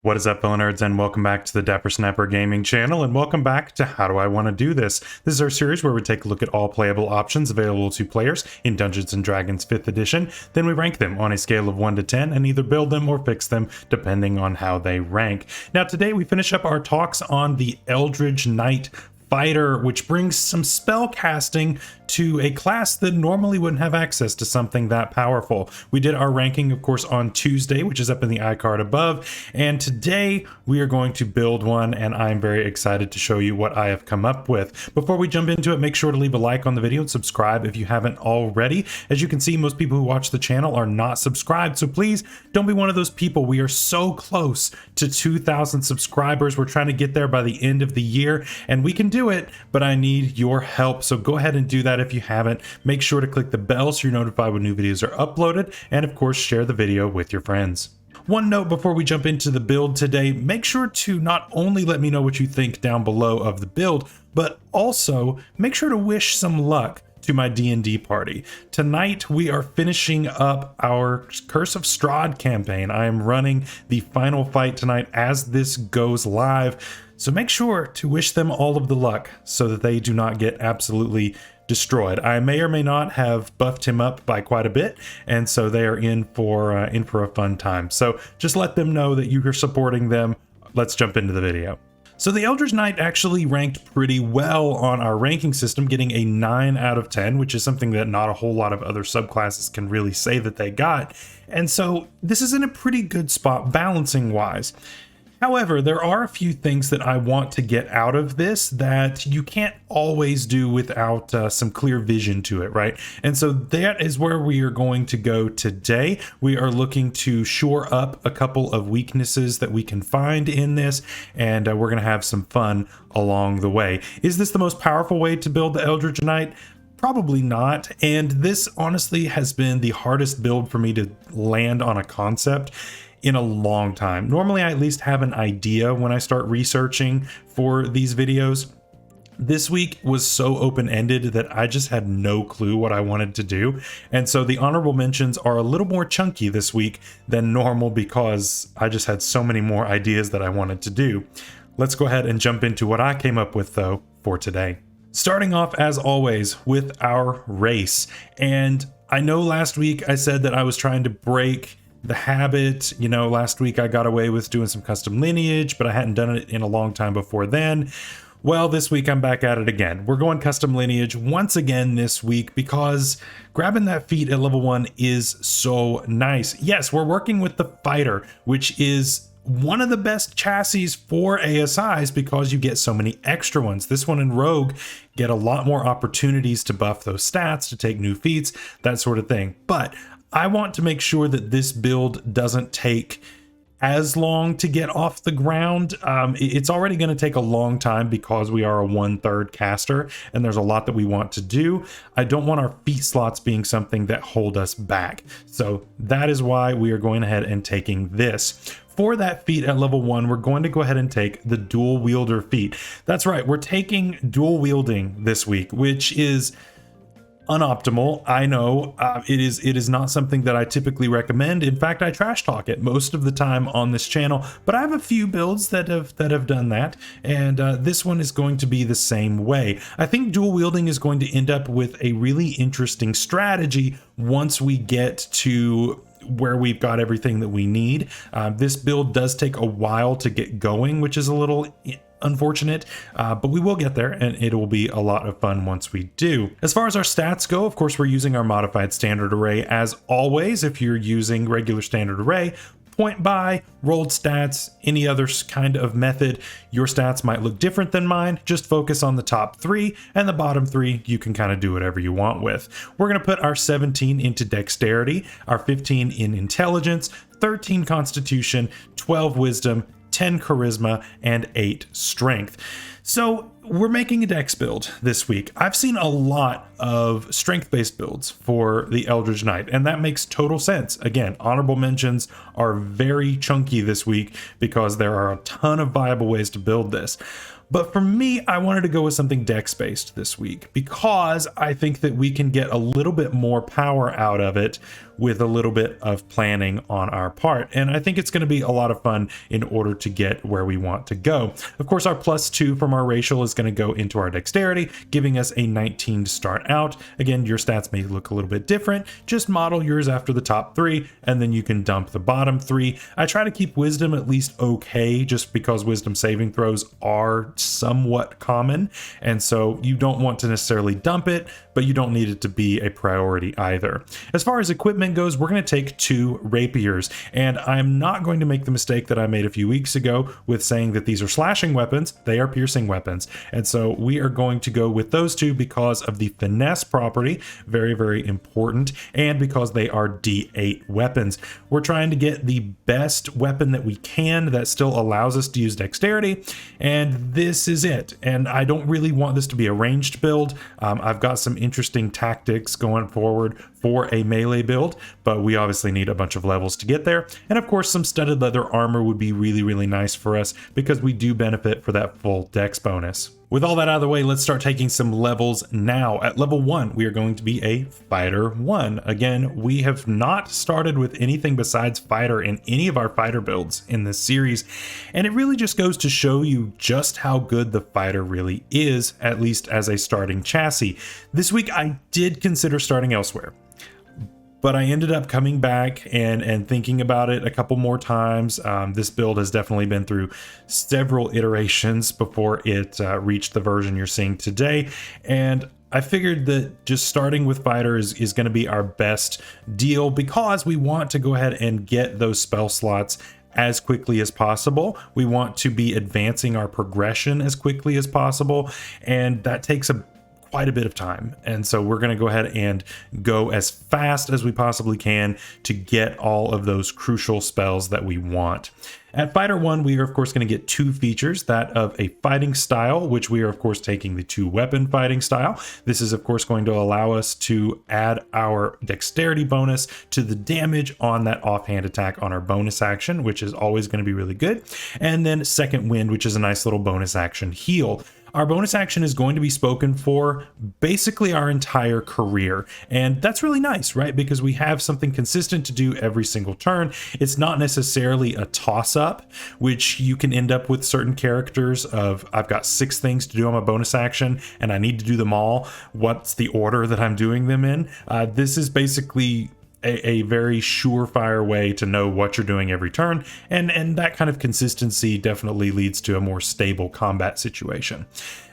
What is up, fellow nerds, and welcome back to the Dapper Snapper Gaming channel, and welcome back to How Do I Want to Do This? This is our series where we take a look at all playable options available to players in Dungeons & Dragons 5th edition, then we rank them on a scale of 1 to 10 and either build them or fix them depending on how they rank. Now today we finish up our talks on the Eldritch Knight Fighter, which brings some spell casting to a class that normally wouldn't have access to something that powerful. We did our ranking, of course, on Tuesday, which is up in the iCard above, and today we are going to build one, and I'm very excited to show you what I have come up with. Before we jump into it, make sure to leave a like on the video and subscribe if you haven't already. As you can see, most people who watch the channel are not subscribed, so please don't be one of those people. We are so close to 2,000 subscribers. We're trying to get there by the end of the year, and we can do it, but I need your help, so go ahead and do that if you haven't. Make sure to click the bell so you're notified when new videos are uploaded, and of course share the video with your friends. One note before we jump into the build today: make sure to not only let me know what you think down below of the build, but also make sure to wish some luck to my D&D party. Tonight we are finishing up our Curse of Strahd campaign. I am running the final fight tonight as this goes live, so make sure to wish them all of the luck so that they do not get absolutely destroyed. I may or may not have buffed him up by quite a bit, and so they are in for a fun time. So just let them know that you are supporting them. Let's jump into the video. So the Eldritch Knight actually ranked pretty well on our ranking system, getting a 9 out of 10, which is something that not a whole lot of other subclasses can really say that they got. And so this is in a pretty good spot balancing wise. However, there are a few things that I want to get out of this that you can't always do without some clear vision to it, right? And so that is where we are going to go today. We are looking to shore up a couple of weaknesses that we can find in this, and we're going to have some fun along the way. Is this the most powerful way to build the Eldritch Knight? Probably not, and this honestly has been the hardest build for me to land on a concept in a long time. Normally I at least have an idea when I start researching for these videos. This week was so open-ended that I just had no clue what I wanted to do, and so the honorable mentions are a little more chunky this week than normal because I just had so many more ideas that I wanted to do. Let's go ahead and jump into what I came up with though for today. Starting off as always with our race, and I know last week I said that I was trying to break the habit. You know, last week I got away with doing some custom lineage, but I hadn't done it in a long time before then. Well, this week I'm back at it again. We're going custom lineage once again this week because grabbing that feat at level 1 is so nice. Yes, we're working with the fighter, which is one of the best chassis for ASIs because you get so many extra ones. This one and Rogue get a lot more opportunities to buff those stats, to take new feats, that sort of thing. But I want to make sure that this build doesn't take as long to get off the ground. It's already going to take a long time because we are a 1/3 caster and there's a lot that we want to do. I don't want our feat slots being something that hold us back. So that is why we are going ahead and taking this. For that feat at level 1, we're going to go ahead and take the dual wielder feat. That's right, we're taking dual wielding this week, which is unoptimal. I know it is not something that I typically recommend. In fact, I trash talk it most of the time on this channel, but I have a few builds that have done that, and this one is going to be the same way. I think dual wielding is going to end up with a really interesting strategy once we get to where we've got everything that we need. This build does take a while to get going, which is a little unfortunate, but we will get there and it will be a lot of fun once we do. As far as our stats go, of course, we're using our modified standard array as always. If you're using regular standard array, point by, rolled stats, any other kind of method, your stats might look different than mine. Just focus on the top 3, and the bottom 3 you can kind of do whatever you want with. We're going to put our 17 into dexterity, our 15 in intelligence, 13 constitution, 12 wisdom, 10 charisma, and 8 strength. So we're making a dex build this week. I've seen a lot of strength-based builds for the Eldritch Knight, and that makes total sense. Again, honorable mentions are very chunky this week because there are a ton of viable ways to build this. But for me, I wanted to go with something dex-based this week because I think that we can get a little bit more power out of it with a little bit of planning on our part. And I think it's going to be a lot of fun in order to get where we want to go. Of course, our +2 from our racial is going to go into our dexterity, giving us a 19 to start out. Again, your stats may look a little bit different. Just model yours after the top 3, and then you can dump the bottom 3. I try to keep wisdom at least okay, just because wisdom saving throws are somewhat common. And so you don't want to necessarily dump it, but you don't need it to be a priority either. As far as equipment goes, we're going to take 2 rapiers, and I'm not going to make the mistake that I made a few weeks ago with saying that these are slashing weapons. They are piercing weapons, and so we are going to go with those 2 because of the finesse property, very, very important, and because they are D8 weapons. We're trying to get the best weapon that we can that still allows us to use dexterity, and this is it. And I don't really want this to be a ranged build. I've got some interesting tactics going forward for a melee build, but we obviously need a bunch of levels to get there. And of course, some studded leather armor would be really, really nice for us because we do benefit for that full dex bonus. With all that out of the way, let's start taking some levels now. At level 1, we are going to be a fighter 1. Again, we have not started with anything besides fighter in any of our fighter builds in this series, and it really just goes to show you just how good the fighter really is, at least as a starting chassis. This week, I did consider starting elsewhere, but I ended up coming back and thinking about it a couple more times. This build has definitely been through several iterations before it reached the version you're seeing today. And I figured that just starting with fighter is going to be our best deal because we want to go ahead and get those spell slots as quickly as possible. We want to be advancing our progression as quickly as possible, and that takes quite a bit of time. And so we're going to go ahead and go as fast as we possibly can to get all of those crucial spells that we want. At Fighter 1, we are of course going to get 2 features, that of a fighting style, which we are of course taking the 2-weapon fighting style. This is of course going to allow us to add our dexterity bonus to the damage on that offhand attack on our bonus action, which is always going to be really good. And then Second Wind, which is a nice little bonus action heal. Our bonus action is going to be spoken for basically our entire career. And that's really nice, right? Because we have something consistent to do every single turn. It's not necessarily a toss-up, which you can end up with certain characters of, I've got 6 things to do on my bonus action and I need to do them all. What's the order that I'm doing them in? This is basically a very surefire way to know what you're doing every turn, and that kind of consistency definitely leads to a more stable combat situation.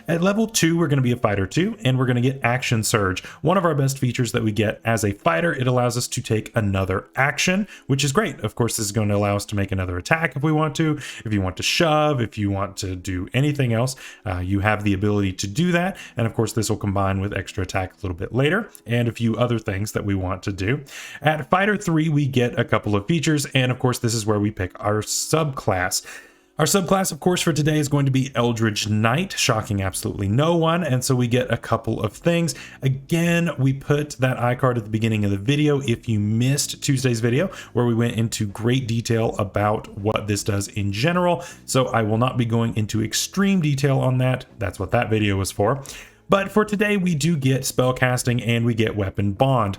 At level 2, we're going to be a fighter 2, and we're going to get action surge. One of our best features that we get as a fighter, it allows us to take another action, which is great. Of course, this is going to allow us to make another attack if we want to. If you want to shove, if you want to do anything else, you have the ability to do that. And of course, this will combine with extra attack a little bit later and a few other things that we want to do. At fighter 3, we get a couple of features, and of course, this is where we pick our subclass. Our subclass, of course, for today is going to be Eldritch Knight, shocking absolutely no one, and so we get a couple of things. Again, we put that iCard at the beginning of the video if you missed Tuesday's video, where we went into great detail about what this does in general, so I will not be going into extreme detail on that. That's what that video was for. But for today, we do get Spellcasting and we get Weapon Bond.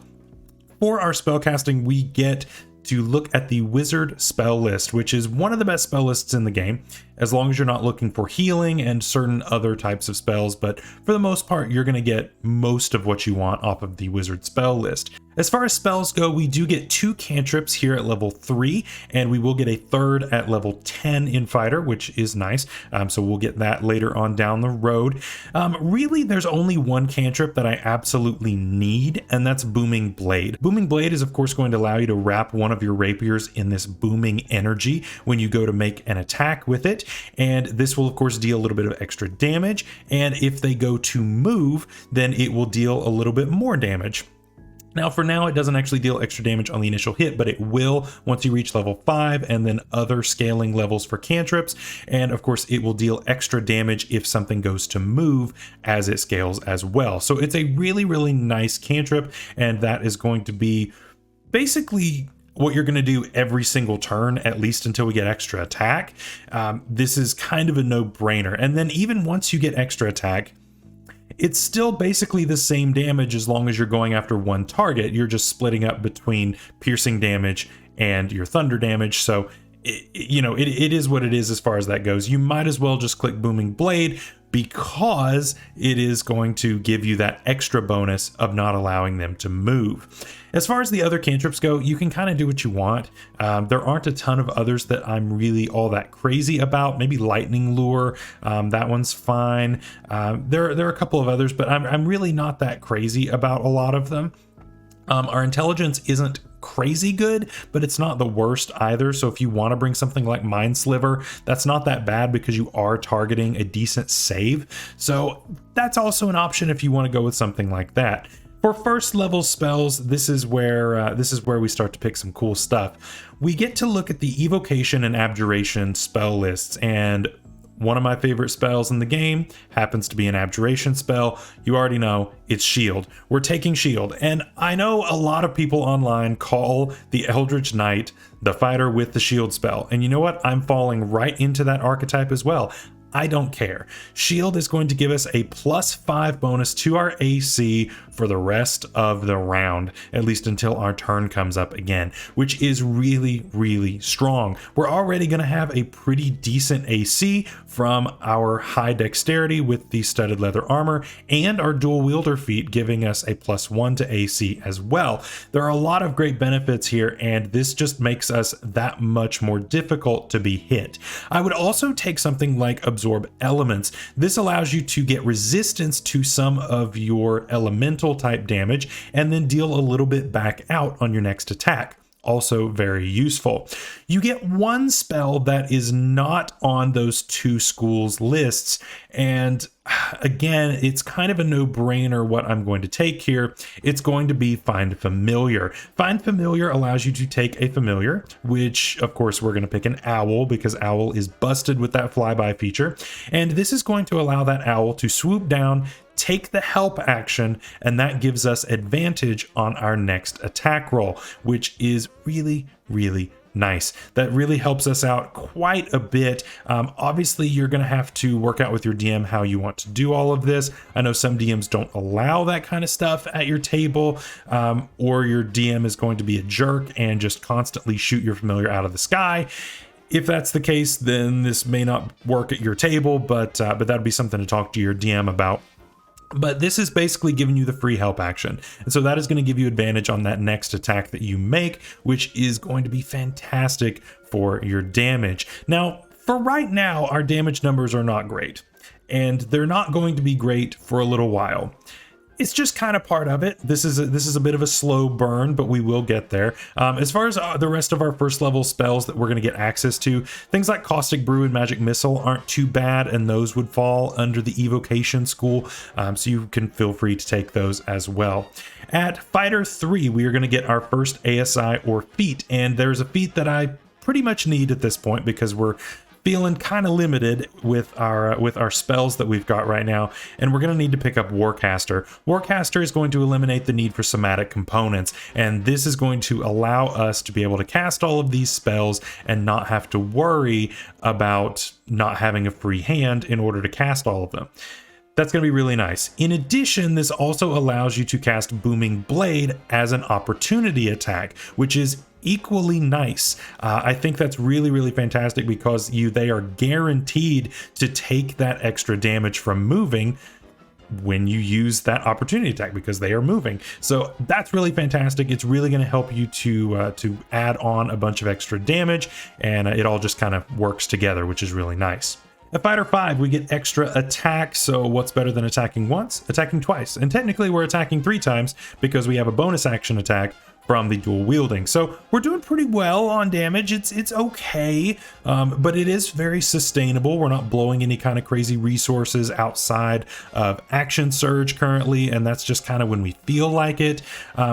For our Spellcasting, we get to look at the wizard spell list, which is one of the best spell lists in the game, as long as you're not looking for healing and certain other types of spells. But for the most part, you're going to get most of what you want off of the wizard spell list. As far as spells go, we do get 2 cantrips here at level 3, and we will get a 3rd at level 10 in fighter, which is nice. So we'll get that later on down the road. Really, there's only one cantrip that I absolutely need, and that's Booming Blade. Booming Blade is of course going to allow you to wrap one of your rapiers in this booming energy when you go to make an attack with it, and this will of course deal a little bit of extra damage, and if they go to move, then it will deal a little bit more damage. Now, for now, it doesn't actually deal extra damage on the initial hit, but it will once you reach level 5 and then other scaling levels for cantrips. And of course, it will deal extra damage if something goes to move as it scales as well. So it's a really, really nice cantrip, and that is going to be basically what you're going to do every single turn, at least until we get extra attack. This is kind of a no-brainer. And then even once you get extra attack, it's still basically the same damage as long as you're going after one target. You're just splitting up between piercing damage and your thunder damage. So, it is what it is as far as that goes. You might as well just click Booming Blade because it is going to give you that extra bonus of not allowing them to move. As far as the other cantrips go, you can kind of do what you want. There aren't a ton of others that I'm really all that crazy about. Maybe Lightning Lure, that one's fine. There are a couple of others, but I'm really not that crazy about a lot of them. Our intelligence isn't crazy good, but it's not the worst either. So if you want to bring something like Mind Sliver, that's not that bad because you are targeting a decent save. So that's also an option if you want to go with something like that. For first level spells, this is where we start to pick some cool stuff. We get to look at the evocation and abjuration spell lists, and one of my favorite spells in the game happens to be an abjuration spell. You already know it's Shield. We're taking Shield, and I know a lot of people online call the Eldritch Knight the fighter with the Shield spell, and you know what? I'm falling right into that archetype as well. I don't care. Shield is going to give us a +5 bonus to our AC for the rest of the round, at least until our turn comes up again, which is really, really strong. We're already going to have a pretty decent AC from our high dexterity with the studded leather armor and our dual wielder feat giving us a +1 to AC as well. There are a lot of great benefits here, and this just makes us that much more difficult to be hit. I would also take something like Absorb Elements. This allows you to get resistance to some of your elemental type damage and then deal a little bit back out on your next attack. Also very useful. You get one spell that is not on those two schools lists, and again, it's kind of a no-brainer what I'm going to take here. It's going to be Find Familiar. Find Familiar allows you to take a familiar, which of course we're going to pick an owl because owl is busted with that flyby feature, and this is going to allow that owl to swoop down, take the help action, and that gives us advantage on our next attack roll, which is really, really nice. That really helps us out quite a bit. Obviously, you're going to have to work out with your DM how you want to do all of this. I know some DMs don't allow that kind of stuff at your table, or your DM is going to be a jerk and just constantly shoot your familiar out of the sky. If that's the case, then this may not work at your table, but that'd be something to talk to your DM about. But this is basically giving you the free help action. And so that is going to give you advantage on that next attack that you make, which is going to be fantastic for your damage. Now, for right now, our damage numbers are not great, and they're not going to be great for a little while. It's just kind of part of it. This is a bit of a slow burn, but we will get there. As far as the rest of our first level spells that we're going to get access to, things like Caustic Brew and Magic Missile aren't too bad, and those would fall under the Evocation school, so you can feel free to take those as well. At Fighter 3, we are going to get our first ASI or feat, and there's a feat that I pretty much need at this point because we're feeling kind of limited with our spells that we've got right now, and we're going to need to pick up Warcaster. Warcaster is going to eliminate the need for somatic components, and this is going to allow us to be able to cast all of these spells and not have to worry about not having a free hand in order to cast all of them. That's going to be really nice. In addition, this also allows you to cast Booming Blade as an opportunity attack, which is equally nice. I think that's really, really fantastic because they are guaranteed to take that extra damage from moving when you use that opportunity attack because they are moving. So that's really fantastic. It's really going to help you to add on a bunch of extra damage, and it all just kind of works together, which is really nice. At Fighter 5, we get extra attack, so what's better than attacking once? Attacking twice. And technically we're attacking 3 times because we have a bonus action attack from the dual wielding. So we're doing pretty well on damage. It's okay, but it is very sustainable. We're not blowing any kind of crazy resources outside of action surge currently, and that's just kind of when we feel like it.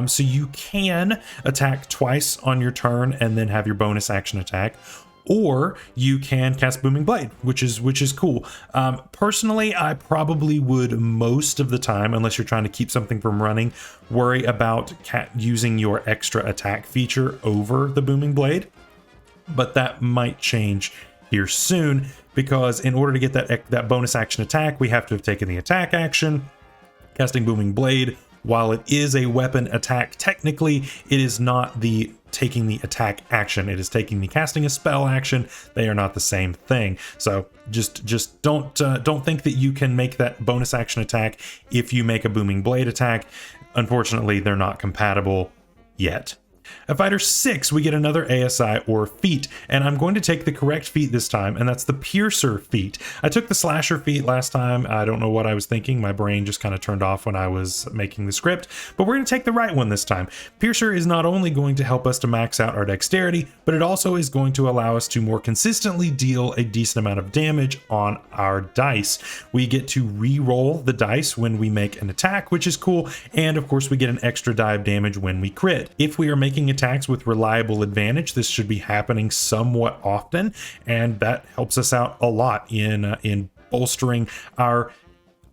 So you can attack twice on your turn and then have your bonus action attack. Or you can cast Booming Blade, which is cool. Personally, I probably would most of the time, unless you're trying to keep something from running, worry about using your extra attack feature over the Booming Blade. But that might change here soon, because in order to get that bonus action attack, we have to have taken the attack action. Casting Booming Blade, while it is a weapon attack, technically it is not the taking the attack action, it is taking the casting a spell action. They are not the same thing. So just don't think that you can make that bonus action attack if you make a Booming Blade attack. Unfortunately, they're not compatible yet. At Fighter 6, we get another ASI or feat, and I'm going to take the correct feat this time, and that's the Piercer feat. I took the Slasher feat last time. I don't know what I was thinking. My brain just kind of turned off when I was making the script, but we're going to take the right one this time. Piercer is not only going to help us to max out our dexterity, but it also is going to allow us to more consistently deal a decent amount of damage on our dice. We get to re-roll the dice when we make an attack, which is cool, and of course we get an extra die of damage when we crit. If we are making attacks with reliable advantage, this should be happening somewhat often, and that helps us out a lot in bolstering our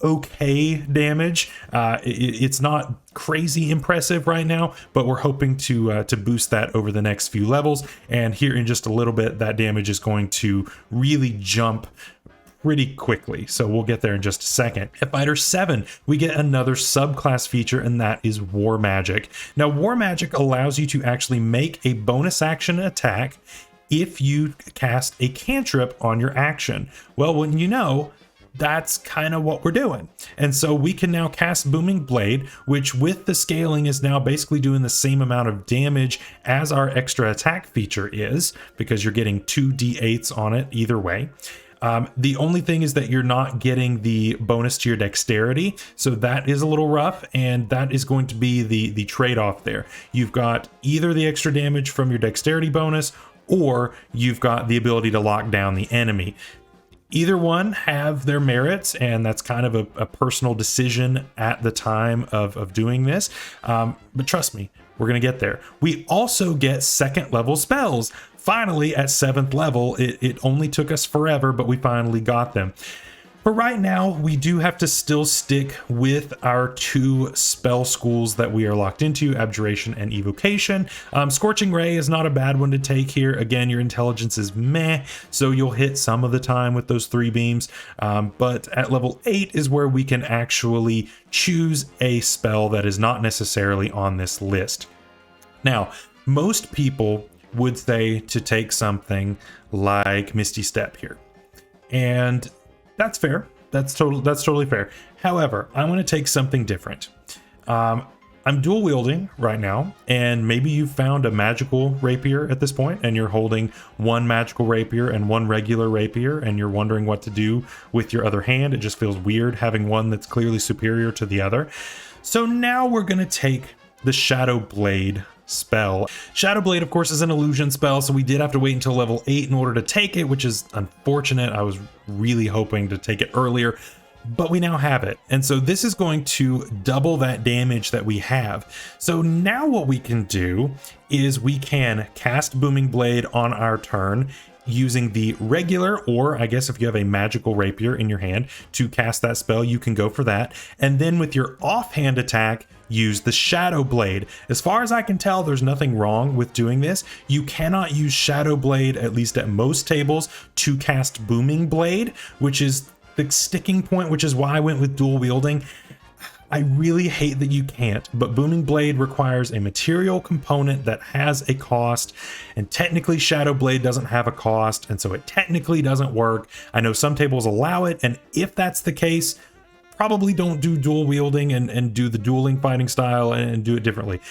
okay damage. It's not crazy impressive right now, but we're hoping to boost that over the next few levels, and here in just a little bit that damage is going to really jump pretty quickly, so we'll get there in just a second. At Fighter 7, we get another subclass feature, and that is War Magic. Now, War Magic allows you to actually make a bonus action attack if you cast a cantrip on your action. Well, wouldn't you know, that's kind of what we're doing. And so we can now cast Booming Blade, which with the scaling is now basically doing the same amount of damage as our extra attack feature is, because you're getting 2d8s on it either way. The only thing is that you're not getting the bonus to your dexterity, so that is a little rough, and that is going to be the trade-off there. You've got either the extra damage from your dexterity bonus, or you've got the ability to lock down the enemy. Either one have their merits, and that's kind of a personal decision at the time of doing this, but trust me, we're going to get there. We also get second level spells. Finally, at 7th level, it only took us forever, but we finally got them. But right now, we do have to still stick with our 2 spell schools that we are locked into, Abjuration and Evocation. Scorching Ray is not a bad one to take here. Again, your intelligence is meh, so you'll hit some of the time with those 3 beams. But at level 8 is where we can actually choose a spell that is not necessarily on this list. Now, most people would say to take something like Misty Step here, and that's fair. That's totally fair. However, I want to take something different. I'm dual wielding right now, and maybe you've found a magical rapier at this point, and you're holding one magical rapier and one regular rapier, and you're wondering what to do with your other hand. It just feels weird having one that's clearly superior to the other. So now we're going to take the Shadow Blade spell. Shadow Blade, of course, is an illusion spell, so we did have to wait until level 8 in order to take it, which is unfortunate. I was really hoping to take it earlier, but we now have it. And so this is going to double that damage that we have. So now what we can do is we can cast Booming Blade on our turn using the regular, or I guess if you have a magical rapier in your hand to cast that spell, you can go for that. And then with your offhand attack, use the Shadow Blade. As far as I can tell, there's nothing wrong with doing this. You cannot use Shadow Blade, at least at most tables, to cast Booming Blade, which is the sticking point, which is why I went with dual wielding. I really hate that you can't, but Booming Blade requires a material component that has a cost, and technically Shadow Blade doesn't have a cost, and so it technically doesn't work. I know some tables allow it, and if that's the case, probably don't do dual wielding and do the dueling fighting style and do it differently.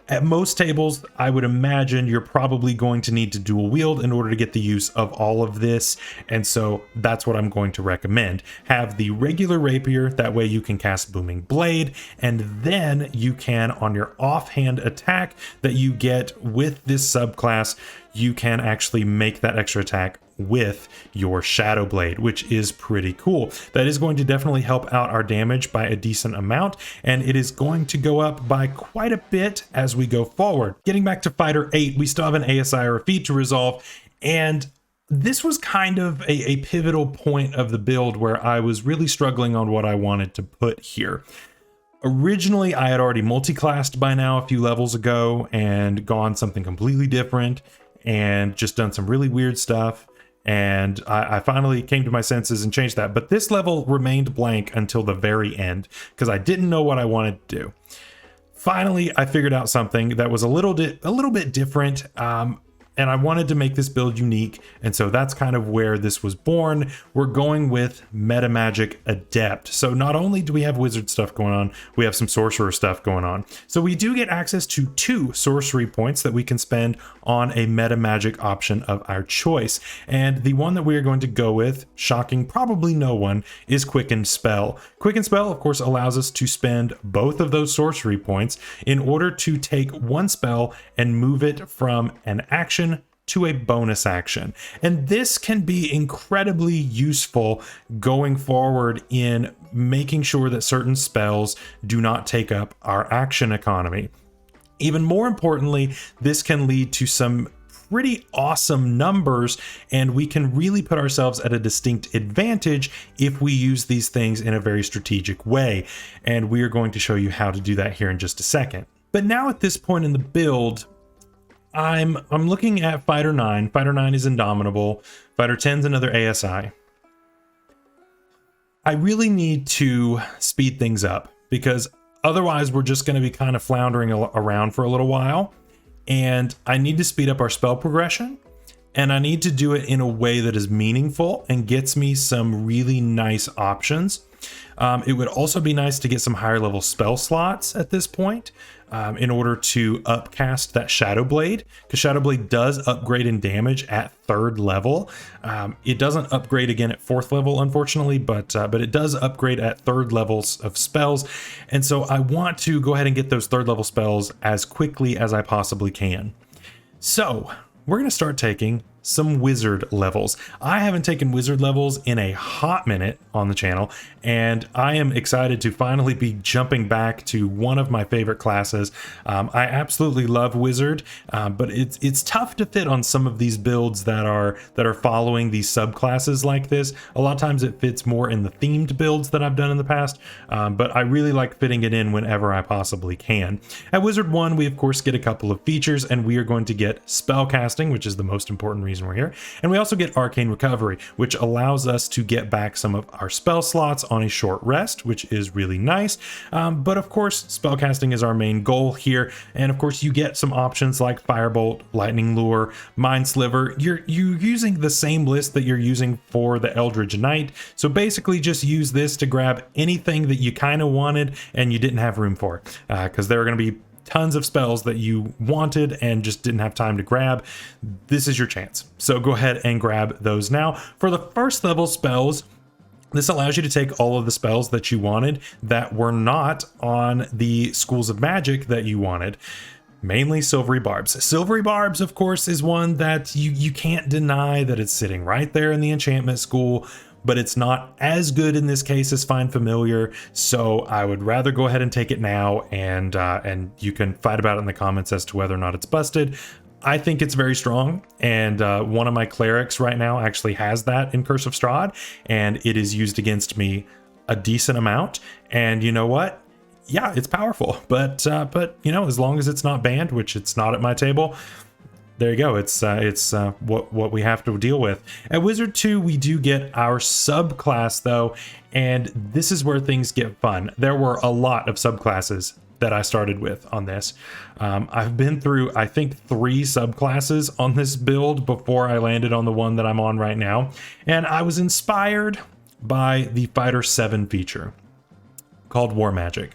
At most tables, I would imagine you're probably going to need to dual wield in order to get the use of all of this, and so that's what I'm going to recommend. Have the regular rapier, that way you can cast Booming Blade, and then you can, on your offhand attack that you get with this subclass, you can actually make that extra attack with your Shadow Blade, which is pretty cool. That is going to definitely help out our damage by a decent amount, and it is going to go up by quite a bit as we go forward. Getting back to Fighter 8, we still have an ASI or a feat to resolve, and this was kind of a pivotal point of the build where I was really struggling on what I wanted to put here. Originally, I had already multi-classed by now a few levels ago and gone something completely different and just done some really weird stuff. And I finally came to my senses and changed that. But this level remained blank until the very end because I didn't know what I wanted to do. Finally, I figured out something that was a little bit different. And I wanted to make this build unique, and so that's kind of where this was born. We're going with Meta Magic Adept. So not only do we have wizard stuff going on, we have some sorcerer stuff going on. So we do get access to 2 sorcery points that we can spend on a meta magic option of our choice. And the one that we are going to go with, shocking probably no one, is Quicken Spell. Quicken Spell, of course, allows us to spend both of those sorcery points in order to take one spell and move it from an action to a bonus action. And this can be incredibly useful going forward in making sure that certain spells do not take up our action economy. Even more importantly, this can lead to some pretty awesome numbers, and we can really put ourselves at a distinct advantage if we use these things in a very strategic way. And we are going to show you how to do that here in just a second. But now at this point in the build, I'm looking at Fighter 9. Fighter 9 is Indomitable. Fighter 10 is another ASI. I really need to speed things up because otherwise we're just going to be kind of floundering around for a little while. And I need to speed up our spell progression, and I need to do it in a way that is meaningful and gets me some really nice options. It would also be nice to get some higher level spell slots at this point in order to upcast that Shadow Blade, because Shadow Blade does upgrade in damage at 3rd level. It doesn't upgrade again at 4th level, unfortunately, but it does upgrade at 3rd levels of spells. And so I want to go ahead and get those 3rd level spells as quickly as I possibly can. So we're going to start taking some wizard levels. I haven't taken wizard levels in a hot minute on the channel, and I am excited to finally be jumping back to one of my favorite classes. I absolutely love wizard, but it's tough to fit on some of these builds that are following these subclasses like this. A lot of times it fits more in the themed builds that I've done in the past, but I really like fitting it in whenever I possibly can. At Wizard 1, we of course get a couple of features, and we are going to get Spellcasting, which is the most important reason we're here, and we also get Arcane Recovery, which allows us to get back some of our spell slots on a short rest, which is really nice. But of course, Spellcasting is our main goal here, and of course you get some options like Firebolt, Lightning Lure, Mind Sliver. You're using the same list that you're using for the Eldritch Knight, so basically just use this to grab anything that you kind of wanted and you didn't have room for, because there are going to be tons of spells that you wanted and just didn't have time to grab. This is your chance. So go ahead and grab those now. For the 1st level spells, this allows you to take all of the spells that you wanted that were not on the schools of magic that you wanted. Mainly Silvery Barbs. Silvery Barbs, of course, is one that you can't deny that it's sitting right there in the enchantment school, but it's not as good in this case as Find Familiar, so I would rather go ahead and take it now, and you can fight about it in the comments as to whether or not it's busted. I think it's very strong, and one of my clerics right now actually has that in Curse of Strahd, and it is used against me a decent amount, and you know what? Yeah, it's powerful, but you know, as long as it's not banned, which it's not at my table, there you go. It's what we have to deal with. At Wizard 2, we do get our subclass though, and this is where things get fun. There were a lot of subclasses that I started with on this. I've been through, I think, 3 subclasses on this build before I landed on the one that I'm on right now, and I was inspired by the Fighter 7 feature called War Magic.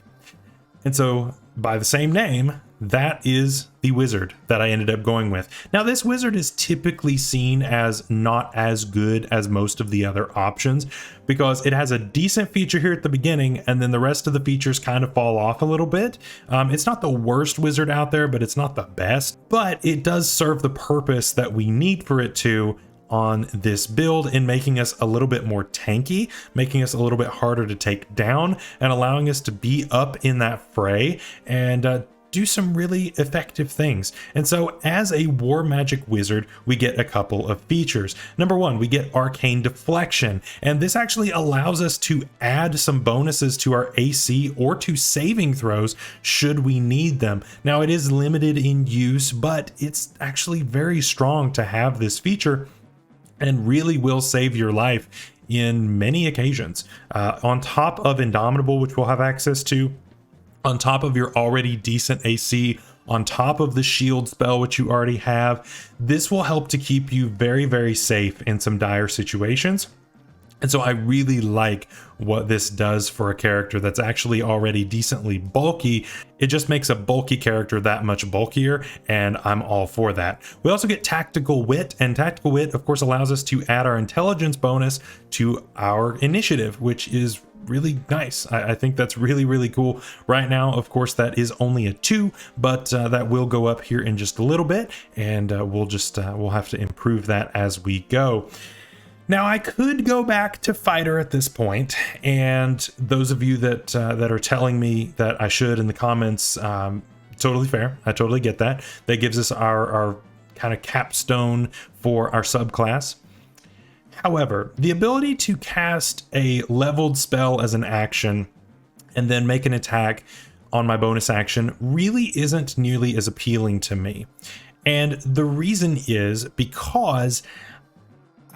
And so by the same name, that is the wizard that I ended up going with. Now, this wizard is typically seen as not as good as most of the other options because it has a decent feature here at the beginning, and then the rest of the features kind of fall off a little bit. It's not the worst wizard out there, but it's not the best, but it does serve the purpose that we need for it to on this build in making us a little bit more tanky, making us a little bit harder to take down, and allowing us to be up in that fray and do some really effective things. And so as a war magic wizard, we get a couple of features. Number one, we get arcane deflection, and this actually allows us to add some bonuses to our AC or to saving throws should we need them. Now, it is limited in use, but it's actually very strong to have this feature and really will save your life in many occasions. On top of Indomitable, which we'll have access to, on top of your already decent AC, on top of the shield spell, which you already have, this will help to keep you very, very safe in some dire situations. And so I really like what this does for a character that's actually already decently bulky. It just makes a bulky character that much bulkier, and I'm all for that. We also get Tactical Wit, and Tactical Wit, of course, allows us to add our intelligence bonus to our initiative, which is really nice. I think that's really, really cool. Right now, of course, that is only a 2, but that will go up here in just a little bit, and we'll have to improve that as we go. Now, I could go back to fighter at this point, and those of you that are telling me that I should in the comments, totally fair. I totally get that. That gives us our kind of capstone for our subclass. However, the ability to cast a leveled spell as an action and then make an attack on my bonus action really isn't nearly as appealing to me. And the reason is because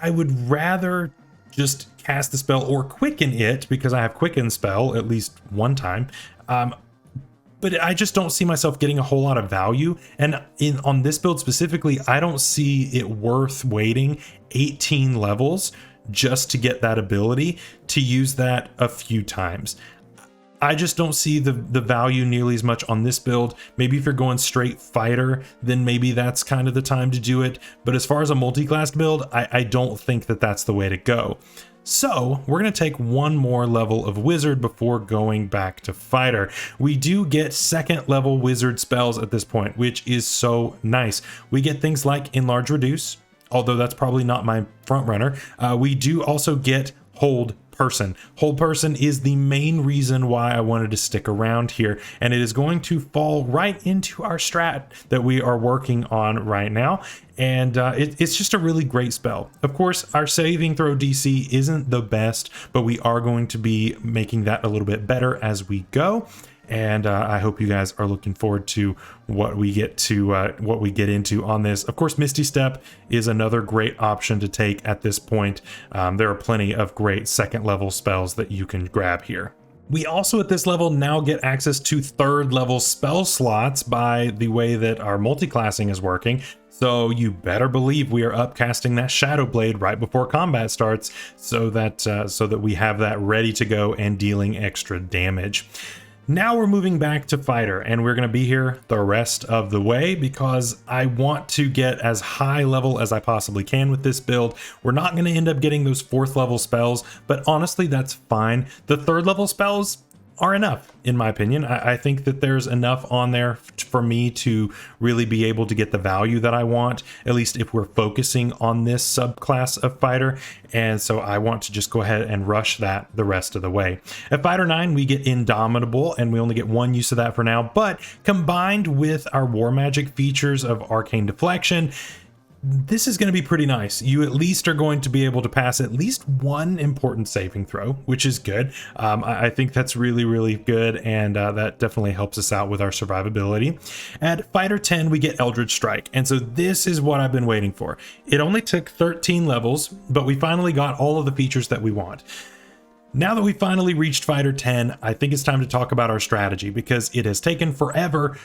I would rather just cast the spell or quicken it, because I have quicken spell at least one time. But I just don't see myself getting a whole lot of value. And on this build specifically, I don't see it worth waiting 18 levels just to get that ability to use that a few times. I just don't see the value nearly as much on this build. Maybe if you're going straight fighter, then maybe that's kind of the time to do it. But as far as a multi-class build, I don't think that that's the way to go. So we're going to take one more level of wizard before going back to fighter. We do get second level wizard spells at this point, which is so nice. We get things like Enlarge Reduce, although that's probably not my front runner. We do also get Hold Person. Hold Person is the main reason why I wanted to stick around here, and it is going to fall right into our strat that we are working on right now. And it's just a really great spell. Of course, our saving throw DC isn't the best, but we are going to be making that a little bit better as we go. And I hope you guys are looking forward to what we get into on this. Of course, Misty Step is another great option to take at this point. There are plenty of great second level spells that you can grab here. We also at this level now get access to third level spell slots by the way that our multi-classing is working. So you better believe we are upcasting that Shadow Blade right before combat starts so that we have that ready to go and dealing extra damage. Now we're moving back to fighter, and we're going to be here the rest of the way because I want to get as high level as I possibly can with this build. We're not going to end up getting those fourth level spells, but honestly, that's fine. The third level spells are enough, in my opinion. I think that there's enough on there for me to really be able to get the value that I want, at least if we're focusing on this subclass of fighter. And so I want to just go ahead and rush that the rest of the way. At fighter 9, we get Indomitable, and we only get one use of that for now, but combined with our war magic features of arcane deflection, this is going to be pretty nice. You at least are going to be able to pass at least one important saving throw, which is good. I think that's really, really good, and that definitely helps us out with our survivability. At Fighter 10, we get Eldritch Strike, and so this is what I've been waiting for. It only took 13 levels, but we finally got all of the features that we want. Now that we finally reached Fighter 10, I think it's time to talk about our strategy, because it has taken forever,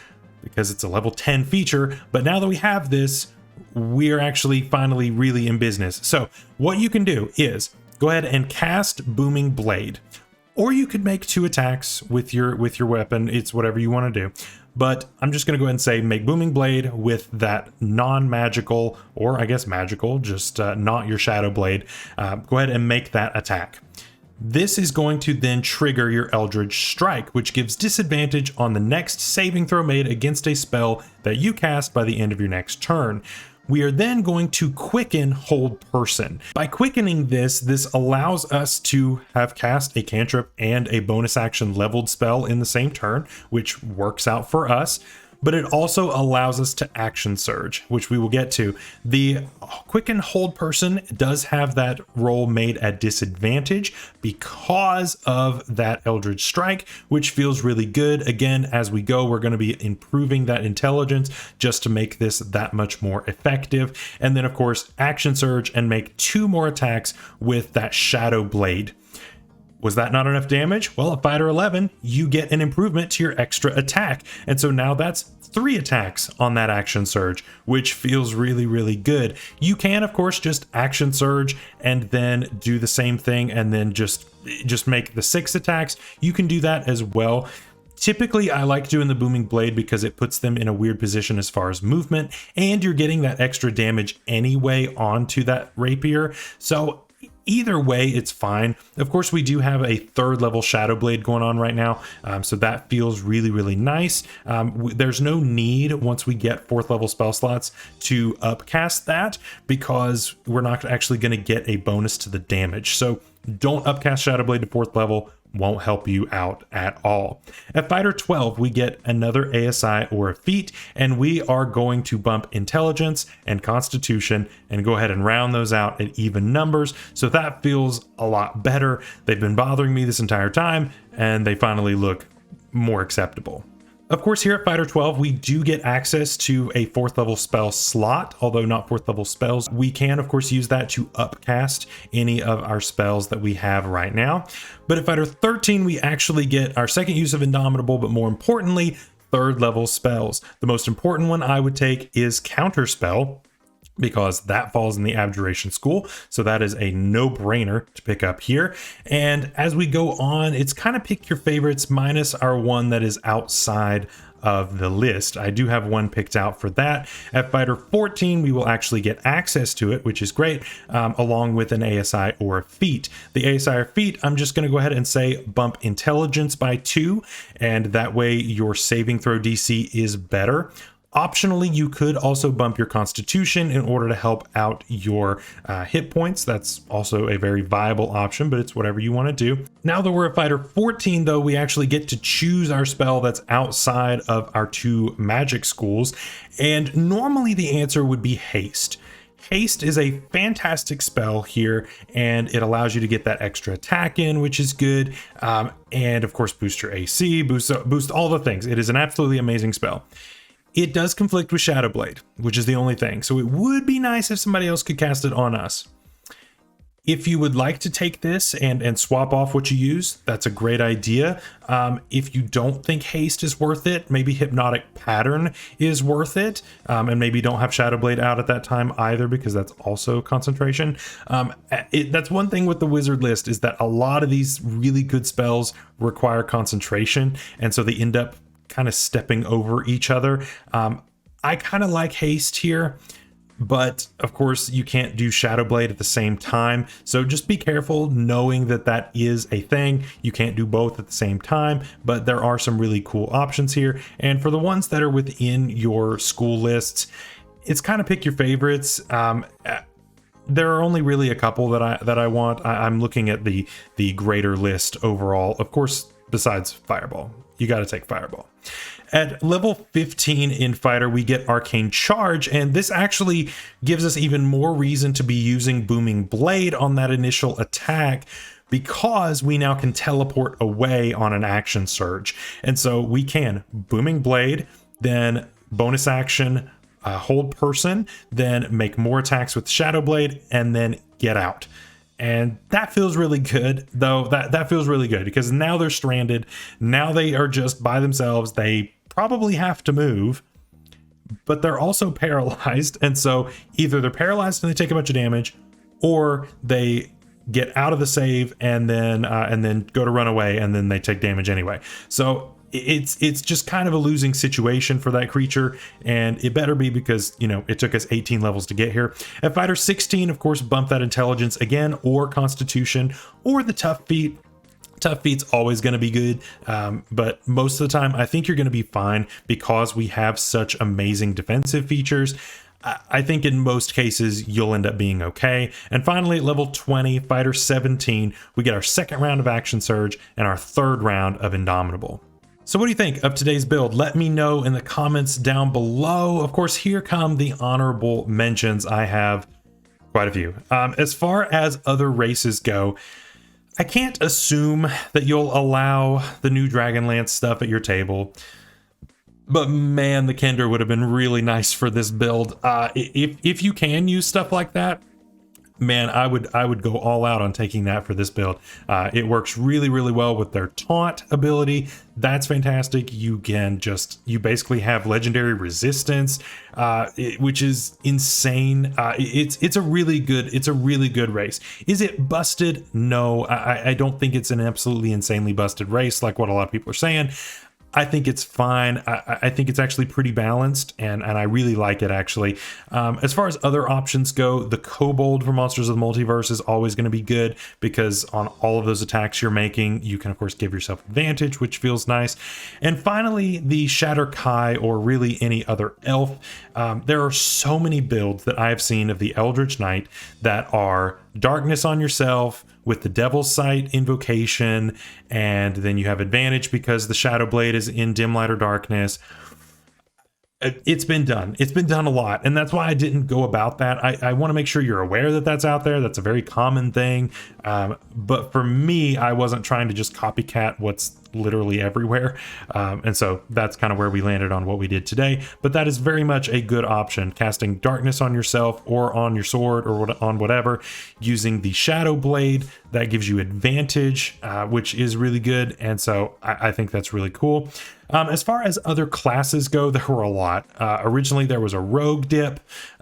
because it's a level 10 feature, but now that we have this, we're actually finally really in business. So what you can do is go ahead and cast Booming Blade, or you could make 2 attacks with your weapon. It's whatever you want to do. but I'm just going to go ahead and say make Booming Blade with that non-magical, or I guess magical, just not your Shadow Blade. Go ahead and make that attack. This is going to then trigger your Eldritch Strike, which gives disadvantage on the next saving throw made against a spell that you cast by the end of your next turn. We are then going to quicken Hold Person. By quickening this allows us to have cast a cantrip and a bonus action leveled spell in the same turn, which works out for us. But it also allows us to action surge, which we will get to. The Quicken Hold Person does have that roll made at disadvantage because of that Eldritch Strike, which feels really good. Again, as we go, we're going to be improving that intelligence just to make this that much more effective. And then, of course, action surge and make 2 more attacks with that Shadow Blade. Was that not enough damage? Well, at Fighter 11, you get an improvement to your extra attack. And so now that's 3 attacks on that action surge, which feels really, really good. You can, of course, just action surge and then do the same thing and then just make the 6 attacks. You can do that as well. Typically, I like doing the Booming Blade because it puts them in a weird position as far as movement, and you're getting that extra damage anyway onto that rapier. So either way, it's fine. Of course, we do have a 3rd level Shadow Blade going on right now, so that feels really, really nice. There's no need, once we get 4th level spell slots, to upcast that because we're not actually going to get a bonus to the damage. So don't upcast Shadow Blade to 4th level. Won't help you out at all. At Fighter 12, we get another ASI or a feat, and we are going to bump Intelligence and Constitution and go ahead and round those out at even numbers. So that feels a lot better. They've been bothering me this entire time, and they finally look more acceptable. Of course, here at Fighter 12, we do get access to a 4th level spell slot, although not 4th level spells. We can, of course, use that to upcast any of our spells that we have right now. But at Fighter 13, we actually get our 2nd use of Indomitable, but more importantly, 3rd level spells. The most important one I would take is Counterspell, because that falls in the Abjuration School. So that is a no-brainer to pick up here. And as we go on, it's kind of pick your favorites minus our one that is outside of the list. I do have one picked out for that. At Fighter 14, we will actually get access to it, which is great, along with an ASI or a feat. The ASI or feat, I'm just going to go ahead and say bump Intelligence by 2, and that way your saving throw DC is better. Optionally, you could also bump your Constitution in order to help out your hit points. That's also a very viable option, but it's whatever you want to do. Now that we're at Fighter 14, though, we actually get to choose our spell that's outside of our 2 magic schools. And normally the answer would be Haste. Haste is a fantastic spell here, and it allows you to get that extra attack in, which is good. And of course, boost your AC, boost all the things. It is an absolutely amazing spell. It does conflict with Shadow Blade, which is the only thing. So it would be nice if somebody else could cast it on us. If you would like to take this and swap off what you use, that's a great idea. If you don't think Haste is worth it, maybe Hypnotic Pattern is worth it. And maybe don't have Shadow Blade out at that time either, because that's also concentration. That's one thing with the wizard list, is that a lot of these really good spells require concentration. And so they end up kind of stepping over each other. I kind of like Haste here, but of course you can't do Shadow Blade at the same time. So just be careful knowing that that is a thing. You can't do both at the same time, but there are some really cool options here. And for the ones that are within your school lists, it's kind of pick your favorites. There are only really a couple that I want. I'm looking at the greater list overall. Of course, besides Fireball, you got to take Fireball. At level 15 in Fighter, we get Arcane Charge, and this actually gives us even more reason to be using Booming Blade on that initial attack, because we now can teleport away on an action surge. And so we can Booming Blade, then bonus action, Hold Person, then make more attacks with Shadow Blade, and then get out. And that feels really good, though. That feels really good because now they're stranded. Now they are just by themselves. They probably have to move, but they're also paralyzed. And so either they're paralyzed and they take a bunch of damage, or they get out of the save and then go to run away and then they take damage anyway. So it's just kind of a losing situation for that creature, and it better be, because you know it took us 18 levels to get here. At fighter 16, of course, bump that intelligence again, or constitution, or the tough feat. Tough feat's always going to be good, but most of the time I think you're going to be fine because we have such amazing defensive features. I think in most cases you'll end up being okay. And finally, at level 20, fighter 17, we get our second round of action surge and our third round of indomitable. So what do you think of today's build? Let me know in the comments down below. Of course, here come the honorable mentions. I have quite a few. As far as other races go, I can't assume that you'll allow the new Dragonlance stuff at your table, but man, the Kender would have been really nice for this build. If you can use stuff like that, man, I would go all out on taking that for this build. It works really, really well with their taunt ability. That's fantastic. You basically have legendary resistance, which is insane. It's a really good race. Is it busted? No, I don't think it's an absolutely insanely busted race like what a lot of people are saying. I think it's fine. I think it's actually pretty balanced, and I really like it, actually. As far as other options go, the Kobold for Monsters of the Multiverse is always going to be good, because on all of those attacks you're making, you can, of course, give yourself advantage, which feels nice. And finally, the Shatter Kai, or really any other elf. There are so many builds that I have seen of the Eldritch Knight that are darkness on yourself, with the Devil's Sight invocation, and then you have advantage because the Shadow Blade is in dim light or darkness. It's been done. It's been done a lot, and that's why I didn't go about that. I want to make sure you're aware that that's out there. That's a very common thing. But for me, I wasn't trying to just copycat what's literally everywhere. And so that's kind of where we landed on what we did today. But that is very much a good option. Casting darkness on yourself or on your sword or on whatever, using the Shadow Blade, that gives you advantage, which is really good. And so I think that's really cool. As far as other classes go, there were a lot. Originally, there was a rogue dip,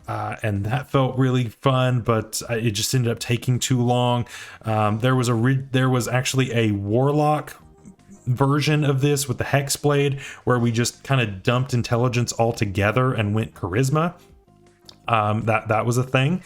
and that felt really fun, but it just ended up taking too long. There was actually a warlock version of this with the Hexblade, where we just kind of dumped intelligence altogether and went charisma. That was a thing.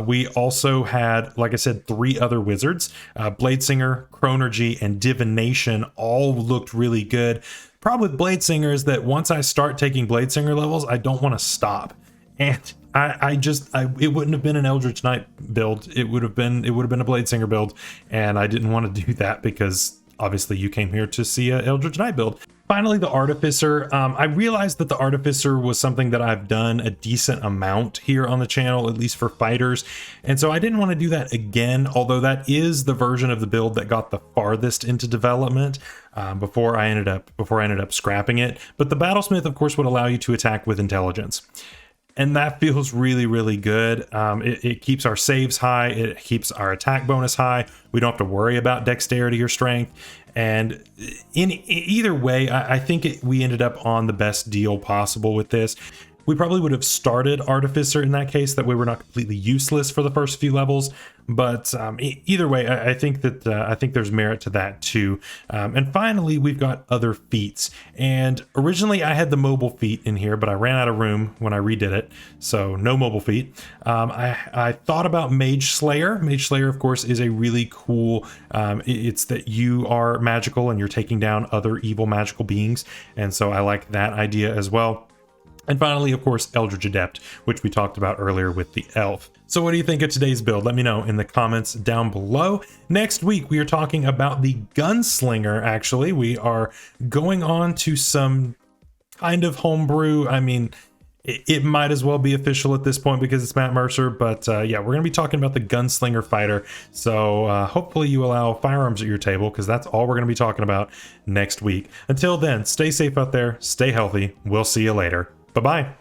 We also had, like I said, 3 other wizards. Bladesinger, Chronergy, and Divination all looked really good. Problem with Bladesinger is that once I start taking Bladesinger levels, I don't want to stop. And it wouldn't have been an Eldritch Knight build. It would have been a Bladesinger build, and I didn't want to do that because obviously you came here to see a Eldritch Knight build. Finally, the Artificer. I realized that the Artificer was something that I've done a decent amount here on the channel, at least for fighters. And so I didn't want to do that again, although that is the version of the build that got the farthest into development before I ended up scrapping it. But the Battlesmith, of course, would allow you to attack with intelligence. And that feels really, really good. It keeps our saves high. It keeps our attack bonus high. We don't have to worry about dexterity or strength. And in either way, I think we ended up on the best deal possible with this. We probably would have started Artificer in that case. That way we're not completely useless for the first few levels. But either way, I think there's merit to that too. And finally, we've got other feats. And originally I had the mobile feat in here, but I ran out of room when I redid it. So no mobile feat. I thought about Mage Slayer. Mage Slayer, of course, is a really cool, it's that you are magical and you're taking down other evil magical beings. And so I like that idea as well. And finally, of course, Eldritch Adept, which we talked about earlier with the elf. So what do you think of today's build? Let me know in the comments down below. Next week, we are talking about the Gunslinger, actually. We are going on to some kind of homebrew. I mean, it might as well be official at this point because it's Matt Mercer, but yeah, we're going to be talking about the Gunslinger fighter. So hopefully you allow firearms at your table, because that's all we're going to be talking about next week. Until then, stay safe out there, stay healthy. We'll see you later. Bye-bye.